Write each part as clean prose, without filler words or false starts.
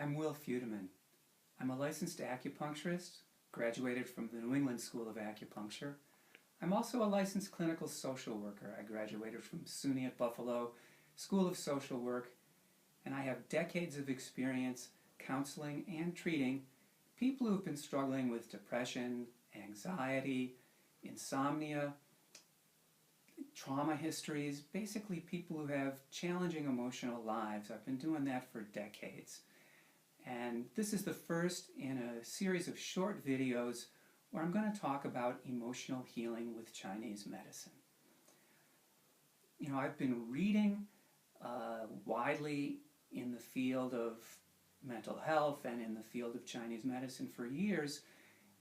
I'm Will Fudeman. I'm a licensed acupuncturist, graduated from the New England School of Acupuncture. I'm also a licensed clinical social worker. I graduated from SUNY at Buffalo School of Social Work, and I have decades of experience counseling and treating people who've been struggling with depression, anxiety, insomnia, trauma histories, basically people who have challenging emotional lives. I've been doing that for decades. And this is the first in a series of short videos where I'm going to talk about emotional healing with Chinese medicine. You know, I've been reading widely in the field of mental health and in the field of Chinese medicine for years,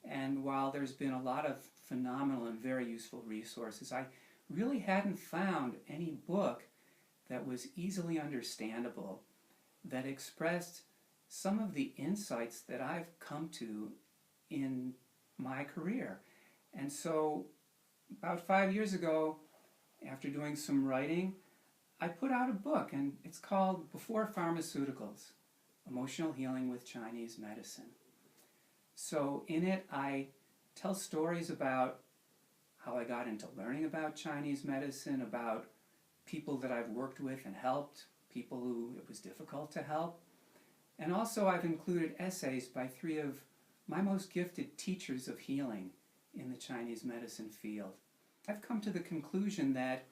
and while there's been a lot of phenomenal and very useful resources, I really hadn't found any book that was easily understandable, that expressed some of the insights that I've come to in my career. And so about 5 years ago, after doing some writing, I put out a book, and it's called Before Pharmaceuticals, Emotional Healing with Chinese Medicine. So in it, I tell stories about how I got into learning about Chinese medicine, about people that I've worked with and helped, people who it was difficult to help. And also I've included essays by 3 of my most gifted teachers of healing in the Chinese medicine field. I've come to the conclusion that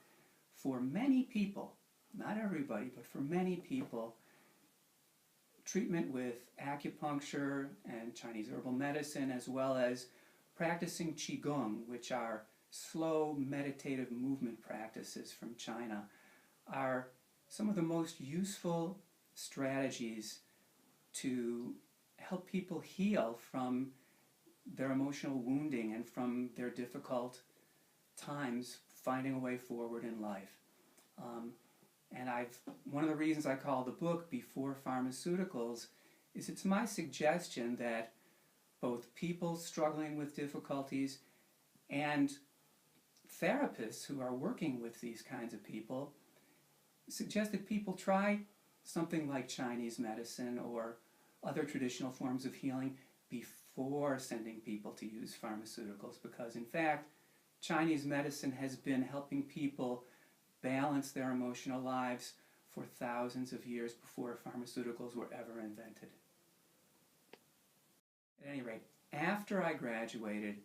for many people, not everybody, but for many people, treatment with acupuncture and Chinese herbal medicine, as well as practicing Qigong, which are slow meditative movement practices from China, are some of the most useful strategies to help people heal from their emotional wounding and from their difficult times finding a way forward in life. And one of the reasons I call the book Before Pharmaceuticals is it's my suggestion that both people struggling with difficulties and therapists who are working with these kinds of people suggest that people try something like Chinese medicine or other traditional forms of healing before sending people to use pharmaceuticals, because in fact Chinese medicine has been helping people balance their emotional lives for thousands of years before pharmaceuticals were ever invented. At any rate, after I graduated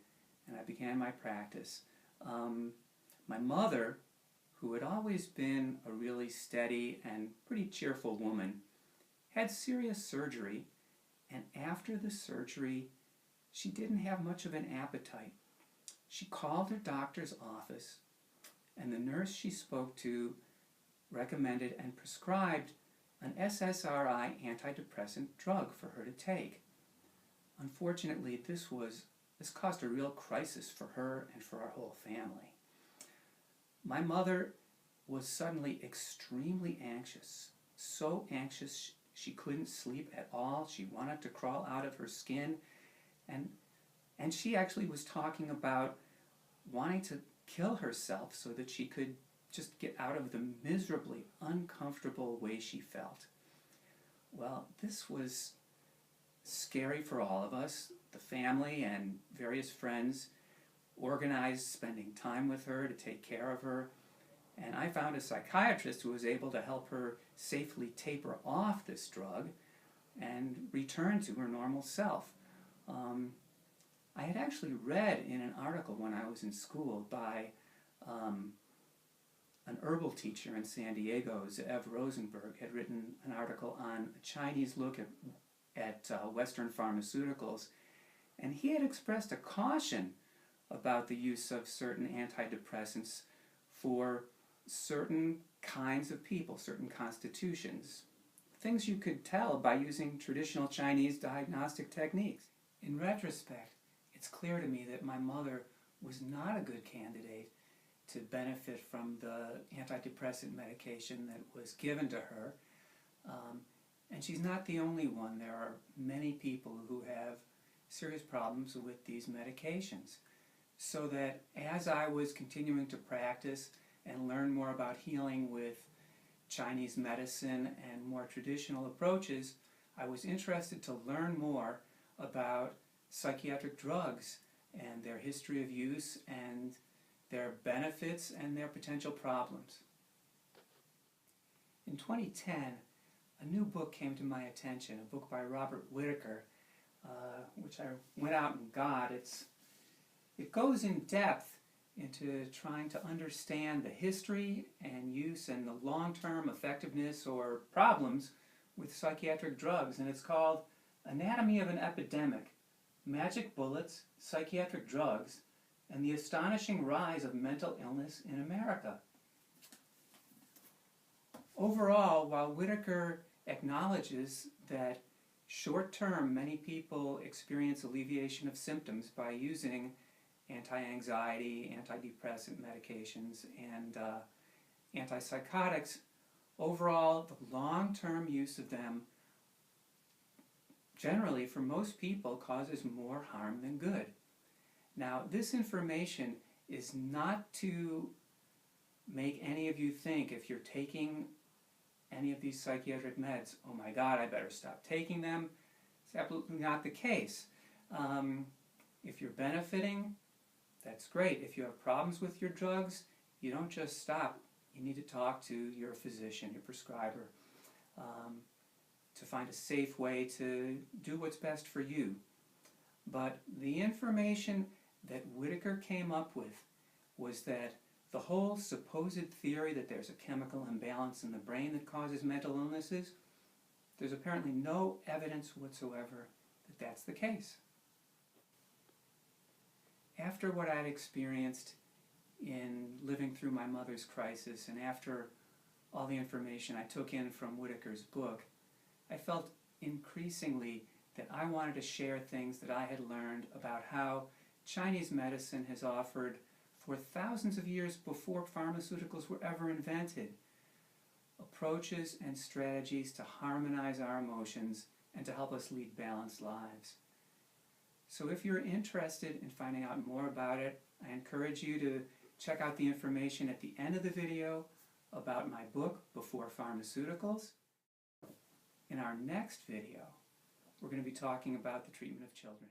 and I began my practice, my mother, who had always been a really steady and pretty cheerful woman, had serious surgery, and after the surgery, she didn't have much of an appetite. She called her doctor's office, and the nurse she spoke to recommended and prescribed an SSRI antidepressant drug for her to take. Unfortunately, this caused a real crisis for her and for our whole family. My mother was suddenly extremely anxious, so anxious she couldn't sleep at all. She wanted to crawl out of her skin, and she actually was talking about wanting to kill herself so that she could just get out of the miserably uncomfortable way she felt. Well, this was scary for all of us. The family and various friends organized spending time with her to take care of her, and I found a psychiatrist who was able to help her safely taper off this drug and return to her normal self. I had actually read in an article when I was in school by an herbal teacher in San Diego, Zev Rosenberg, had written an article on a Chinese look at Western pharmaceuticals, and he had expressed a caution about the use of certain antidepressants for certain kinds of people, certain constitutions. Things you could tell by using traditional Chinese diagnostic techniques. In retrospect, it's clear to me that my mother was not a good candidate to benefit from the antidepressant medication that was given to her. And she's not the only one. There are many people who have serious problems with these medications. So that as I was continuing to practice and learn more about healing with Chinese medicine and more traditional approaches, I was interested to learn more about psychiatric drugs and their history of use and their benefits and their potential problems. In 2010, a new book came to my attention, a book by Robert Whitaker, which I went out and got. It goes in depth into trying to understand the history and use and the long-term effectiveness or problems with psychiatric drugs, and it's called Anatomy of an Epidemic: Magic Bullets, Psychiatric Drugs, and the Astonishing Rise of Mental Illness in America. Overall, while Whitaker acknowledges that short-term many people experience alleviation of symptoms by using anti-anxiety, antidepressant medications, and antipsychotics, overall the long-term use of them generally for most people causes more harm than good. Now, this information is not to make any of you think, if you're taking any of these psychiatric meds, oh my God, I better stop taking them. It's absolutely not the case. If you're benefiting, that's great. If you have problems with your drugs, you don't just stop. You need to talk to your physician, your prescriber, to find a safe way to do what's best for you. But the information that Whitaker came up with was that the whole supposed theory that there's a chemical imbalance in the brain that causes mental illnesses, there's apparently no evidence whatsoever that that's the case. After what I'd experienced in living through my mother's crisis, and after all the information I took in from Whitaker's book, I felt increasingly that I wanted to share things that I had learned about how Chinese medicine has offered for thousands of years before pharmaceuticals were ever invented, approaches and strategies to harmonize our emotions and to help us lead balanced lives. So if you're interested in finding out more about it, I encourage you to check out the information at the end of the video about my book, Before Pharmaceuticals. In our next video, we're going to be talking about the treatment of children.